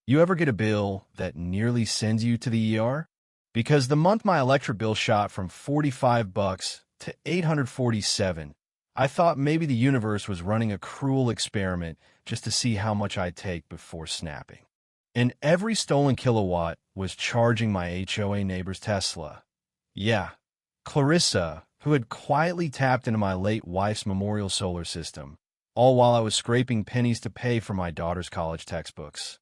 You ever get a bill that nearly sends you to the ER? Because the month my electric bill shot from $45 to $847, I thought maybe the universe was running a cruel experiment just to see how much I'd take before snapping. And every stolen kilowatt was charging my HOA neighbor's Tesla. Yeah, Clarissa, who had quietly tapped into my late wife's memorial solar system, all while I was scraping pennies to pay for my daughter's college textbooks.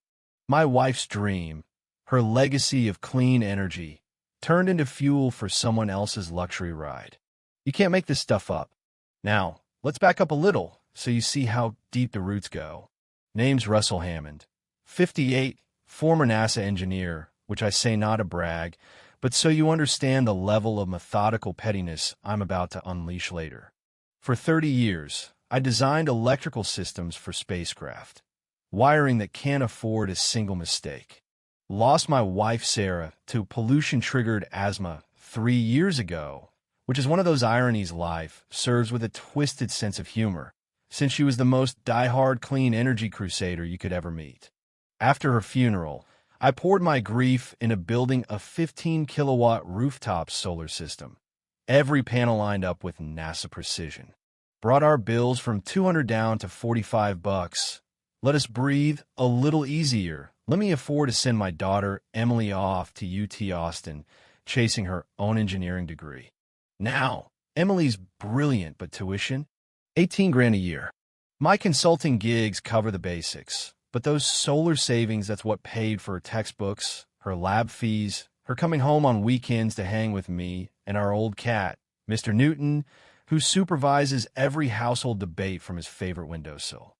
My wife's dream, her legacy of clean energy, turned into fuel for someone else's luxury ride. You can't make this stuff up. Now, let's back up a little so you see how deep the roots go. Name's Russell Hammond, 58, former NASA engineer, which I say not a brag, but so you understand the level of methodical pettiness I'm about to unleash later. For 30 years, I designed electrical systems for spacecraft, wiring that can't afford a single mistake. Lost my wife Sarah to pollution-triggered asthma 3 years ago, which is one of those ironies life serves with a twisted sense of humor, since she was the most die-hard clean energy crusader you could ever meet. After her funeral, I poured my grief into building a 15-kilowatt rooftop solar system, every panel lined up with NASA precision. Brought our bills from $200 down to $45. Let us breathe a little easier. Let me afford to send my daughter Emily off to UT Austin, chasing her own engineering degree. Now, Emily's brilliant, but tuition? 18 grand a year. My consulting gigs cover the basics, but those solar savings, that's what paid for her textbooks, her lab fees, her coming home on weekends to hang with me and our old cat, Mr. Newton, who supervises every household debate from his favorite windowsill.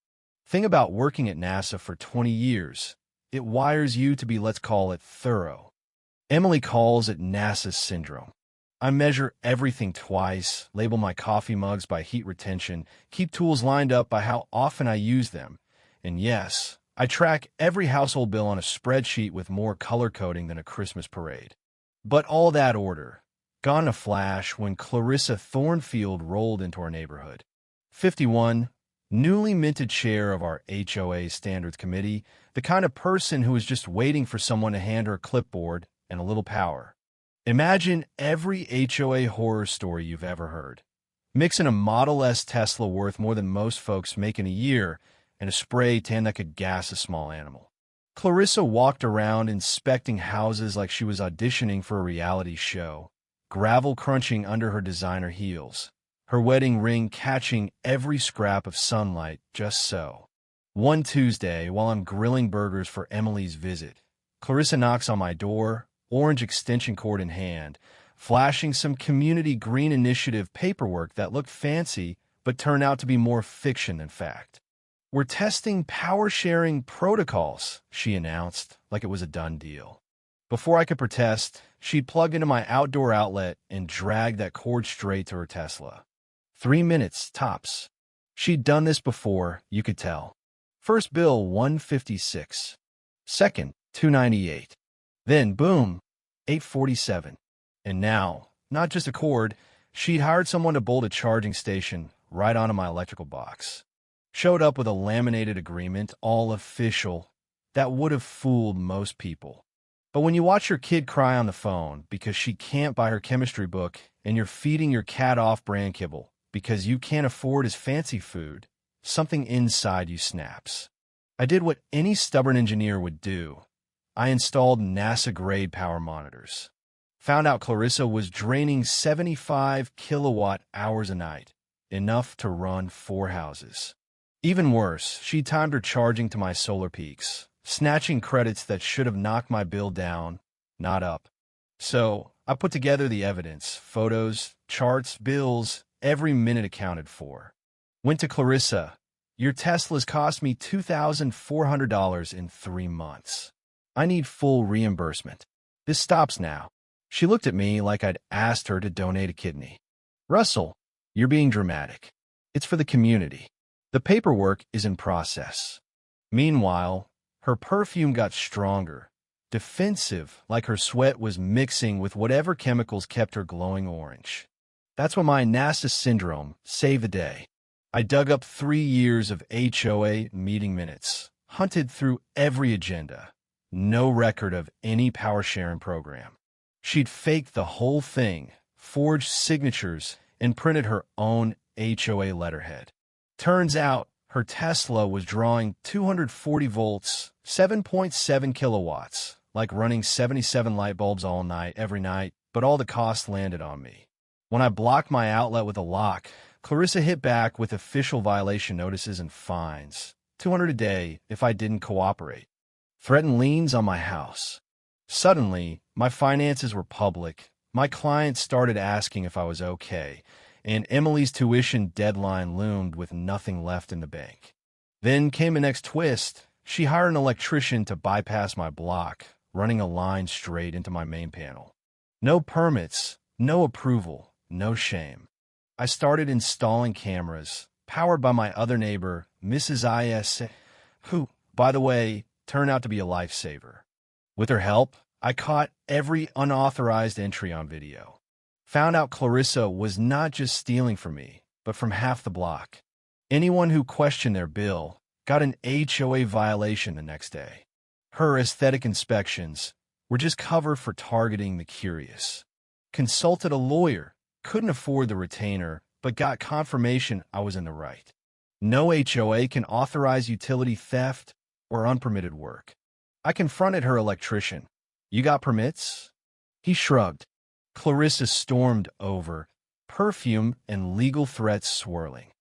Thing about working at NASA for 20 years, it wires you to be, let's call it, thorough. Emily calls it NASA syndrome. I measure everything twice, label my coffee mugs by heat retention, keep tools lined up by how often I use them, and yes, I track every household bill on a spreadsheet with more color coding than a Christmas parade. But all that order, gone in a flash when Clarissa Thornfield rolled into our neighborhood. 51, newly minted chair of our HOA Standards Committee, the kind of person who is just waiting for someone to hand her a clipboard and a little power. Imagine every HOA horror story you've ever heard. Mix in a Model S Tesla worth more than most folks make in a year and a spray tan that could gas a small animal. Clarissa walked around inspecting houses like she was auditioning for a reality show, gravel crunching under her designer heels, her wedding ring catching every scrap of sunlight just so. One Tuesday, while I'm grilling burgers for Emily's visit, Clarissa knocks on my door, orange extension cord in hand, flashing some community green initiative paperwork that looked fancy but turned out to be more fiction than fact. "We're testing power-sharing protocols," she announced, like it was a done deal. Before I could protest, she'd plugged into my outdoor outlet and dragged that cord straight to her Tesla. 3 minutes, tops. She'd done this before, you could tell. First bill, $156. Second, $298. Then, boom, $847. And now, not just a cord, she'd hired someone to bolt a charging station right onto my electrical box. Showed up with a laminated agreement, all official, that would have fooled most people. But when you watch your kid cry on the phone because she can't buy her chemistry book and you're feeding your cat off-brand kibble because you can't afford his fancy food, something inside you snaps. I did what any stubborn engineer would do. I installed NASA-grade power monitors. Found out Clarissa was draining 75 kilowatt hours a night, enough to run 4 houses. Even worse, she timed her charging to my solar peaks, snatching credits that should have knocked my bill down, not up. So I put together the evidence, photos, charts, bills, every minute accounted for. Went to Clarissa. "Your Tesla's cost me $2,400 in 3 months. I need full reimbursement. This stops now." She looked at me like I'd asked her to donate a kidney. "Russell, you're being dramatic. It's for the community. The paperwork is in process." Meanwhile, her perfume got stronger, defensive, like her sweat was mixing with whatever chemicals kept her glowing orange. That's when my NASA syndrome saved the day. I dug up 3 years of HOA meeting minutes, hunted through every agenda, no record of any power sharing program. She'd faked the whole thing, forged signatures, and printed her own HOA letterhead. Turns out her Tesla was drawing 240 volts, 7.7 kilowatts, like running 77 light bulbs all night, every night, but all the costs landed on me. When I blocked my outlet with a lock, Clarissa hit back with official violation notices and fines, $200 a day if I didn't cooperate. Threatened liens on my house. Suddenly, my finances were public. My clients started asking if I was okay, and Emily's tuition deadline loomed with nothing left in the bank. Then came the next twist. She hired an electrician to bypass my block, running a line straight into my main panel. No permits, no approval, no shame. I started installing cameras, powered by my other neighbor, Mrs. IS, who, by the way, turned out to be a lifesaver. With her help, I caught every unauthorized entry on video. Found out Clarissa was not just stealing from me, but from half the block. Anyone who questioned their bill got an HOA violation the next day. Her aesthetic inspections were just cover for targeting the curious. Consulted a lawyer, couldn't afford the retainer, but got confirmation I was in the right. No HOA can authorize utility theft or unpermitted work. I confronted her electrician. "You got permits?" He shrugged. Clarissa stormed over, perfume and legal threats swirling.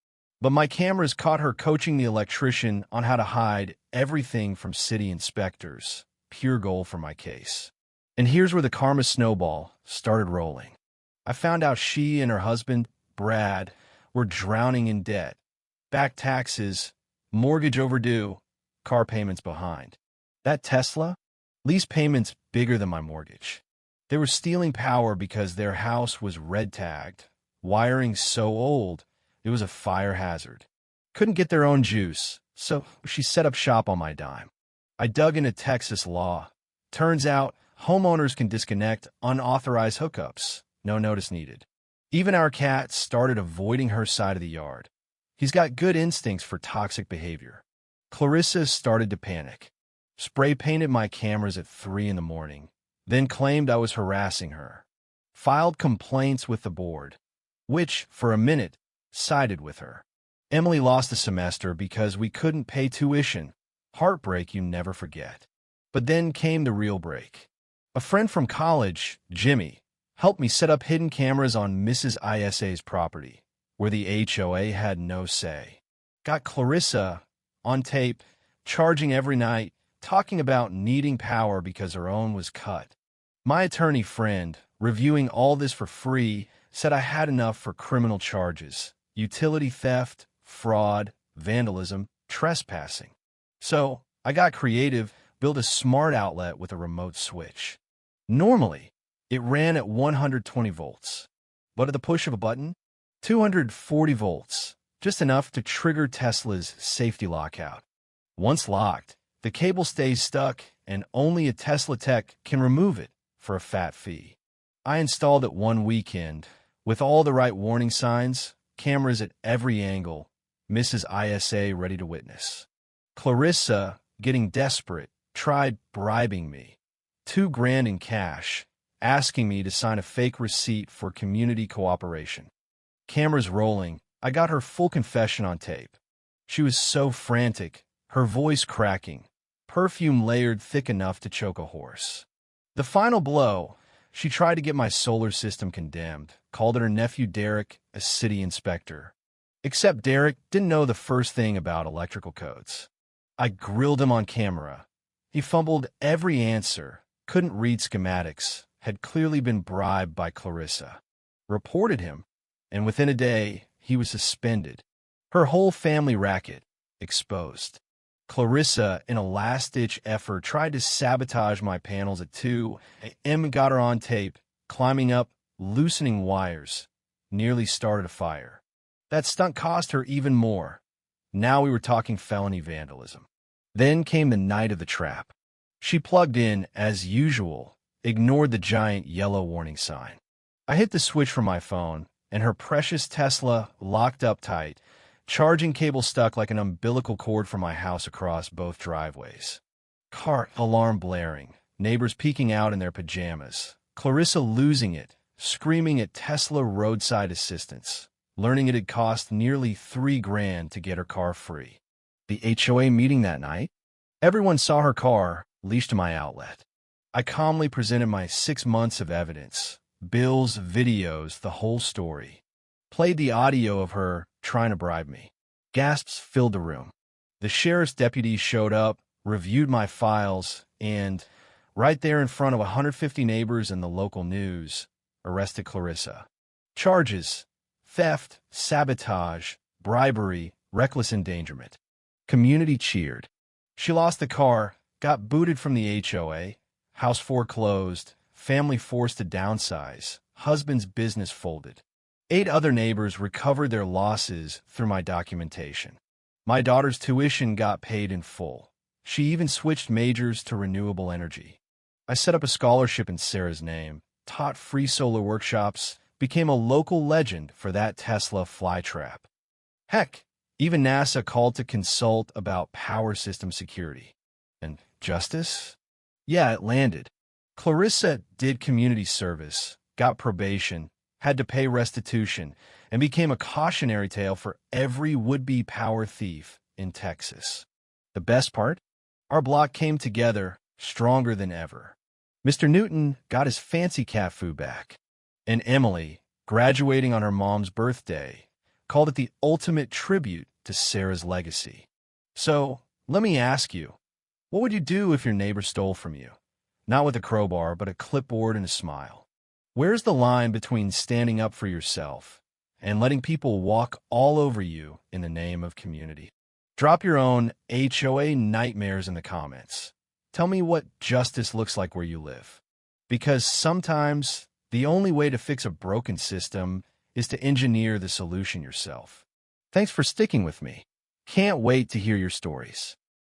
But my cameras caught her coaching the electrician on how to hide everything from city inspectors. Pure gold for my case. And here's where the karma snowball started rolling. I found out she and her husband, Brad, were drowning in debt. Back taxes, mortgage overdue, car payments behind. That Tesla? Lease payments bigger than my mortgage. They were stealing power because their house was red-tagged, wiring so old it was a fire hazard. Couldn't get their own juice, so she set up shop on my dime. I dug into Texas law. Turns out homeowners can disconnect unauthorized hookups. No notice needed. Even our cat started avoiding her side of the yard. He's got good instincts for toxic behavior. Clarissa started to panic. Spray painted my cameras at 3 in the morning, then claimed I was harassing her. Filed complaints with the board, which, for a minute, sided with her. Emily lost a semester because we couldn't pay tuition. Heartbreak you never forget. But then came the real break. A friend from college, Jimmy, helped me set up hidden cameras on Mrs. ISA's property, where the HOA had no say. Got Clarissa on tape, charging every night, talking about needing power because her own was cut. My attorney friend, reviewing all this for free, said I had enough for criminal charges: utility theft, fraud, vandalism, trespassing. So I got creative, built a smart outlet with a remote switch. Normally, it ran at 120 volts, but at the push of a button, 240 volts, just enough to trigger Tesla's safety lockout. Once locked, the cable stays stuck, and only a Tesla tech can remove it for a fat fee. I installed it one weekend, with all the right warning signs, cameras at every angle, Mrs. ISA ready to witness. Clarissa, getting desperate, tried bribing me. $2,000 in cash, asking me to sign a fake receipt for community cooperation. Cameras rolling, I got her full confession on tape. She was so frantic, her voice cracking, perfume layered thick enough to choke a horse. The final blow, she tried to get my solar system condemned, called it her nephew Derek a city inspector. Except Derek didn't know the first thing about electrical codes. I grilled him on camera. He fumbled every answer, couldn't read schematics, had clearly been bribed by Clarissa. Reported him, and within a day, he was suspended. Her whole family racket exposed. Clarissa, in a last-ditch effort, tried to sabotage my panels at 2. Em got her on tape, climbing up, loosening wires, nearly started a fire. That stunt cost her even more. Now we were talking felony vandalism. Then came the night of the trap. She plugged in, as usual, ignored the giant yellow warning sign. I hit the switch from my phone, and her precious Tesla locked up tight, charging cable stuck like an umbilical cord from my house across both driveways. Car alarm blaring, neighbors peeking out in their pajamas, Clarissa losing it, screaming at Tesla roadside assistance, learning it had cost nearly $3,000 to get her car free. The HOA meeting that night? Everyone saw her car, leashed to my outlet. I calmly presented my 6 months of evidence, bills, videos, the whole story. Played the audio of her trying to bribe me. Gasps filled the room. The sheriff's deputy showed up, reviewed my files, and, right there in front of 150 neighbors and the local news, arrested Clarissa. Charges: theft, sabotage, bribery, reckless endangerment. Community cheered. She lost the car, got booted from the HOA, house foreclosed, family forced to downsize, husband's business folded. 8 other neighbors recovered their losses through my documentation. My daughter's tuition got paid in full. She even switched majors to renewable energy. I set up a scholarship in Sarah's name, taught free solar workshops, became a local legend for that Tesla flytrap. Heck, even NASA called to consult about power system security. And justice? Yeah, it landed. Clarissa did community service, got probation, had to pay restitution, and became a cautionary tale for every would-be power thief in Texas. The best part? Our block came together, stronger than ever. Mr. Newton got his fancy cat food back. And Emily, graduating on her mom's birthday, called it the ultimate tribute to Sarah's legacy. So, let me ask you, what would you do if your neighbor stole from you? Not with a crowbar, but a clipboard and a smile. Where's the line between standing up for yourself and letting people walk all over you in the name of community? Drop your own HOA nightmares in the comments. Tell me what justice looks like where you live. Because sometimes the only way to fix a broken system is to engineer the solution yourself. Thanks for sticking with me. Can't wait to hear your stories.